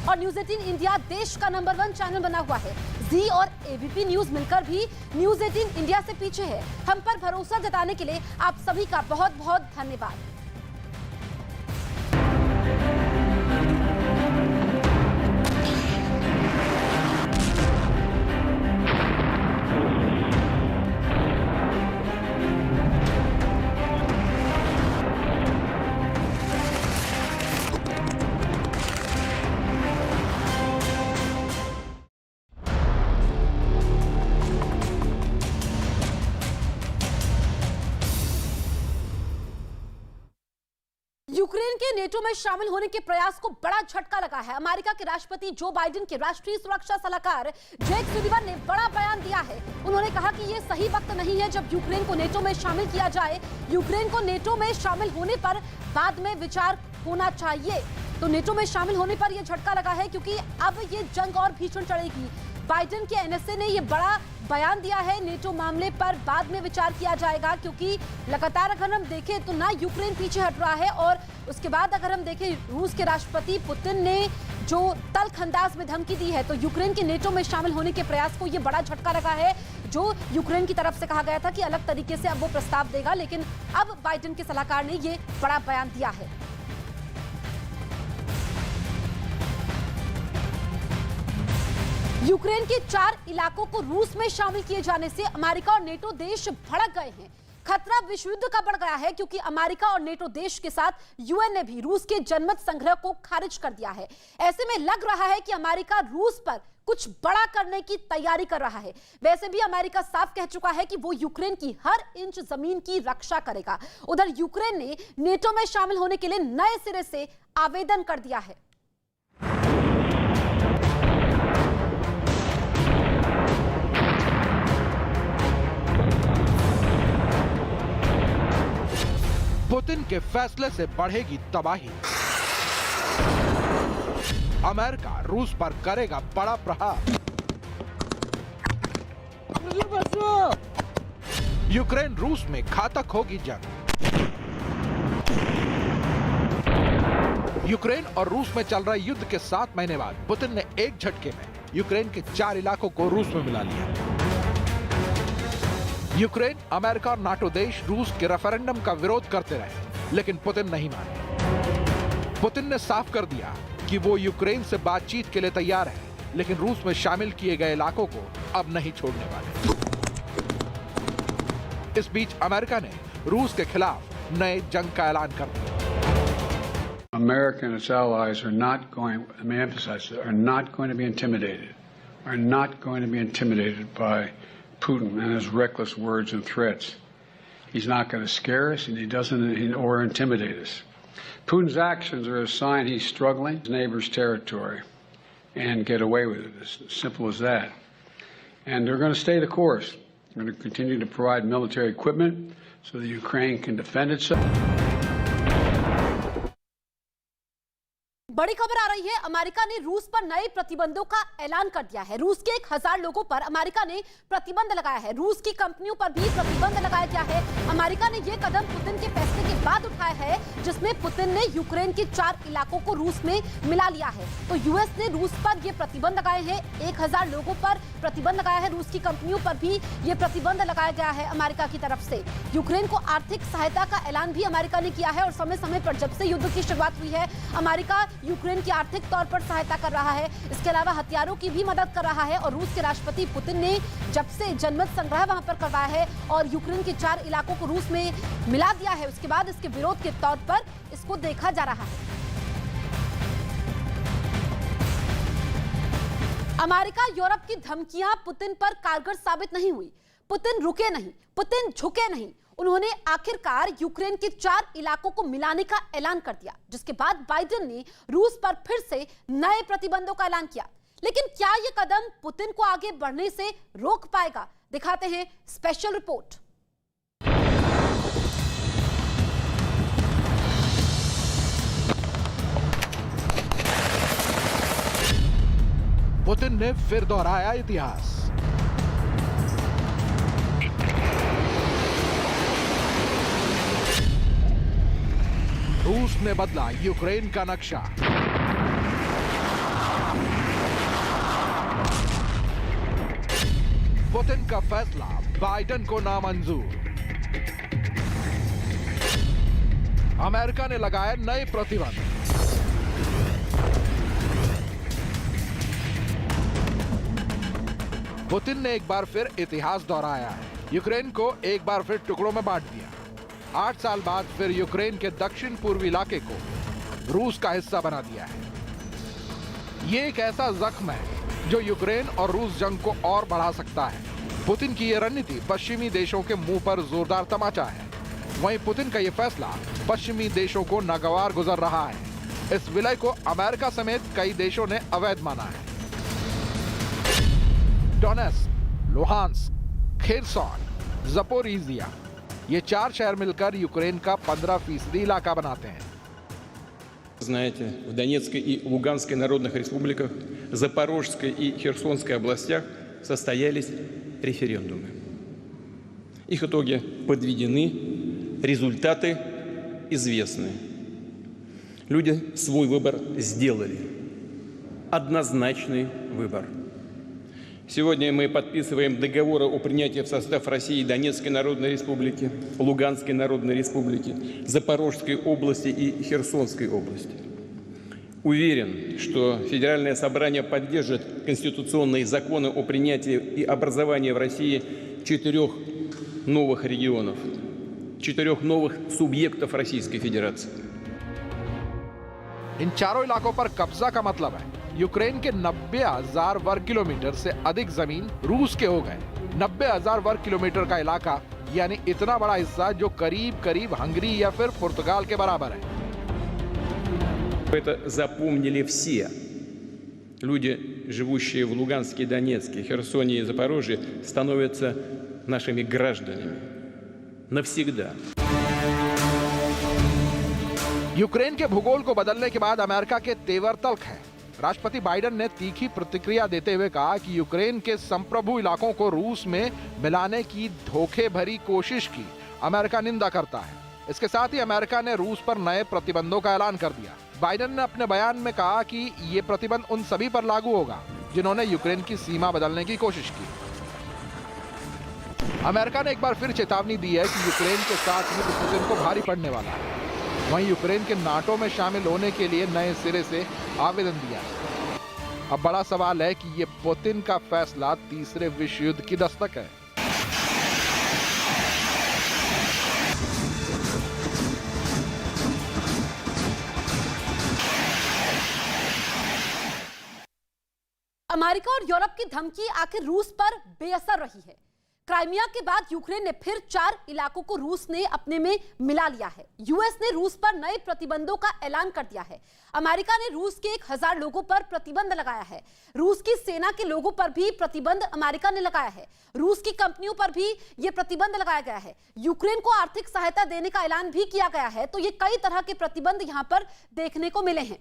और news 18 India देश का नंबर 1 चैनल बना हुआ है। जी और एबीपी न्यूज मिलकर भी न्यूज 18 इंडिया से पीछे है। हम पर भरोसा जताने के लिए आप सभी का बहुत बहुत धन्यवाद। यूक्रेन के नेटो में शामिल होने के प्रयास को बड़ा झटका लगा है। अमेरिका के राष्ट्रपति जो बाइडेन के राष्ट्रीय सुरक्षा सलाहकार जेक सुलिवान ने बड़ा बयान दिया है। उन्होंने कहा कि यह सही वक्त नहीं है जब यूक्रेन को नेटो में शामिल किया जाए। यूक्रेन को नेटो में शामिल होने पर बाद में विचार होना चाहिए। तो नेटो में शामिल होने पर यह झटका लगा है क्योंकि अब ये जंग और भीषण चढ़ेगी। बाइडेन के एनएसए ने यह बड़ा बयान दिया है। नेटो मामले पर बाद में विचार किया जाएगा क्योंकि लगातार अगर हम देखें तो ना यूक्रेन पीछे हट रहा है और उसके बाद अगर हम देखें रूस के राष्ट्रपति पुतिन ने जो तल्ख अंदाज में धमकी दी है तो यूक्रेन के नेटो में शामिल होने के प्रयास को ये बड़ा झटका लगा है। जो यूक्रेन की तरफ से कहा गया था कि अलग तरीके से अब वो प्रस्ताव देगा, लेकिन अब बाइडेन के सलाहकार ने ये बड़ा बयान दिया है। यूक्रेन के 4 इलाकों को रूस में शामिल किए जाने से अमेरिका और नेटो देश भड़क गए हैं। खतरा विश्व युद्ध का बढ़ गया है क्योंकि अमेरिका और नेटो देश के साथ यूएन ने भी रूस के जनमत संग्रह को खारिज कर दिया है। ऐसे में लग रहा है कि अमेरिका रूस पर कुछ बड़ा करने की तैयारी कर रहा है। वैसे भी अमेरिका साफ कह चुका है कि वो यूक्रेन की हर इंच जमीन की रक्षा करेगा। उधर यूक्रेन ने नेटो में शामिल होने के लिए नए सिरे से आवेदन कर दिया है। पुतिन के फैसले से बढ़ेगी तबाही। अमेरिका रूस पर करेगा बड़ा प्रहार। यूक्रेन रूस में घातक होगी जंग। यूक्रेन और रूस में चल रहे युद्ध के 7 महीने बाद पुतिन ने एक झटके में यूक्रेन के 4 इलाकों को रूस में मिला लिया। यूक्रेन, अमेरिका और नाटो देश रूस के रेफरेंडम का विरोध करते रहे, लेकिन पुतिन नहीं माने। पुतिन ने साफ कर दिया कि वो यूक्रेन से बातचीत के लिए तैयार है, लेकिन रूस में शामिल किए गए इलाकों को अब नहीं छोड़ने वाले। इस बीच अमेरिका ने रूस के खिलाफ नए जंग का ऐलान कर दिया। America and its allies are not going, let me emphasize, are not going to be intimidated, are not going to be intimidated by Putin and his reckless words and threats. He's not going to scare us, and he doesn't or intimidate us. Putin's actions are a sign he's struggling in his neighbor's territory and get away with it. As simple as that. And they're going to stay the course. They're going to continue to provide military equipment so that Ukraine can defend itself. बड़ी खबर आ रही है। America ने रूस पर नए प्रतिबंधों का ऐलान कर दिया है। रूस के 1000 लोगों पर अमेरिका ने प्रतिबंध लगाया है। रूस की कंपनियों पर भी प्रतिबंध लगाया गया है। अमेरिका ने यह कदम पुतिन के फैसले के बाद उठाया है, जिसमें पुतिन ने यूक्रेन के 4 इलाकों को रूस में मिला लिया है। तो यूएस ने रूस पर यह प्रतिबंध लगाए हैं। 1000 लोगों पर प्रतिबंध लगाया है। रूस की कंपनियों पर भी यह प्रतिबंध लगाया गया है अमेरिका की तरफ से। यूक्रेन को आर्थिक सहायता का ऐलान भी अमेरिका ने किया है और समय समय पर जब से युद्ध की शुरुआत हुई है अमेरिका यूक्रेन की आर्थिक तौर पर सहायता कर रहा है। इसके अलावा हथियारों की भी मदद कर रहा है और रूस के राष्ट्रपति पुतिन ने जब से जनमत संग्रह वहां पर करवाया है और यूक्रेन के 4 इलाकों को रूस में मिला दिया है, उसके बाद इसके विरोध के तौर पर इसको देखा जा रहा है। अमेरिका यूरोप की धमकियां पुतिन पर कारगर साबित नहीं हुई। पुतिन रुके नहीं, पुतिन झुके नहीं। उन्होंने आखिरकार यूक्रेन के 4 इलाकों को मिलाने का ऐलान कर दिया, जिसके बाद बाइडेन ने रूस पर फिर से नए प्रतिबंधों का ऐलान किया। लेकिन क्या यह कदम पुतिन को आगे बढ़ने से रोक पाएगा? दिखाते हैं स्पेशल रिपोर्ट। पुतिन ने फिर दोहराया इतिहास। रूस ने बदला यूक्रेन का नक्शा। पुतिन का फैसला बाइडेन को नामंजूर। अमेरिका ने लगाए नए प्रतिबंध। पुतिन ने एक बार फिर इतिहास दोहराया है। यूक्रेन को एक बार फिर टुकड़ों में बांट दिया। 8 साल बाद फिर यूक्रेन के दक्षिण पूर्वी इलाके को रूस का हिस्सा बना दिया है। ये एक ऐसा जख्म है जो यूक्रेन और रूस जंग को और बढ़ा सकता है। पुतिन की यह रणनीति पश्चिमी देशों के मुंह पर जोरदार तमाचा है। वहीं पुतिन का यह फैसला पश्चिमी देशों को नागवार गुजर रहा है। इस विलय को अमेरिका समेत कई देशों ने अवैध माना है। डोनेट्स्क, लुहांस्क, खेरसॉन, ज़पोरिजिया, ये 4 शहर मिलकर यूक्रेन का 15% इलाका बनाते हैं। Знаете, в Донецкой и Луганской народных республиках, Запорожской и Херсонской областях состоялись референдумы. Их итоги подведены, результаты известны. Люди свой выбор сделали. Однозначный выбор. Сегодня мы подписываем договоры о принятии в состав России Донецкой Народной Республики, Луганской Народной Республики, Запорожской области и Херсонской области. Уверен, что Федеральное собрание поддержит конституционные законы о принятии и образовании в России 4 новых регионов, 4 новых субъектов Российской Федерации. इन चारों इलाकों पर कब्जा का मतलब है यूक्रेन के 90,000 वर्ग किलोमीटर से अधिक जमीन रूस के हो गए। 90,000 वर्ग किलोमीटर का इलाका यानी इतना बड़ा हिस्सा जो करीब करीब हंगरी या फिर पुर्तगाल के बराबर है। Это запомнили все. Люди, живущие в Луганске, Донецке, Херсоне и Запорожье, становятся нашими гражданами навсегда. यूक्रेन के भूगोल को बदलने के बाद अमेरिका के तेवर तल्ख हैं। राष्ट्रपति बाइडेन ने तीखी प्रतिक्रिया देते हुए कहा कि यूक्रेन के संप्रभु इलाकों को रूस में मिलाने की धोखे भरी कोशिश की अमेरिका निंदा करता है। इसके साथ ही अमेरिका ने रूस पर नए प्रतिबंधों का ऐलान कर दिया। बाइडेन ने अपने बयान में कहा कि ये प्रतिबंध उन सभी पर लागू होगा जिन्होंने यूक्रेन की सीमा बदलने की कोशिश की। अमेरिका ने एक बार फिर चेतावनी दी है कि यूक्रेन के साथ युद्ध पुतिन को भारी पड़ने वाला है। वहीं यूक्रेन के नाटो में शामिल होने के लिए नए सिरे से आवेदन दिया है। अब बड़ा सवाल है कि ये पुतिन का फैसला तीसरे विश्व युद्ध की दस्तक है। अमेरिका और यूरोप की धमकी आखिर रूस पर बेअसर रही है। क्राइमिया के बाद यूक्रेन ने फिर 4 इलाकों को रूस ने अपने में मिला लिया है। यूएस ने रूस पर नए प्रतिबंधों का ऐलान कर दिया है। अमेरिका ने रूस के 1000 लोगों पर प्रतिबंध लगाया है। रूस की सेना के लोगों पर भी प्रतिबंध अमेरिका ने लगाया है। रूस की कंपनियों पर भी यह प्रतिबंध लगाया गया है। यूक्रेन को आर्थिक सहायता देने का ऐलान भी किया गया है। तो ये कई तरह के प्रतिबंध यहां पर देखने को मिले हैं।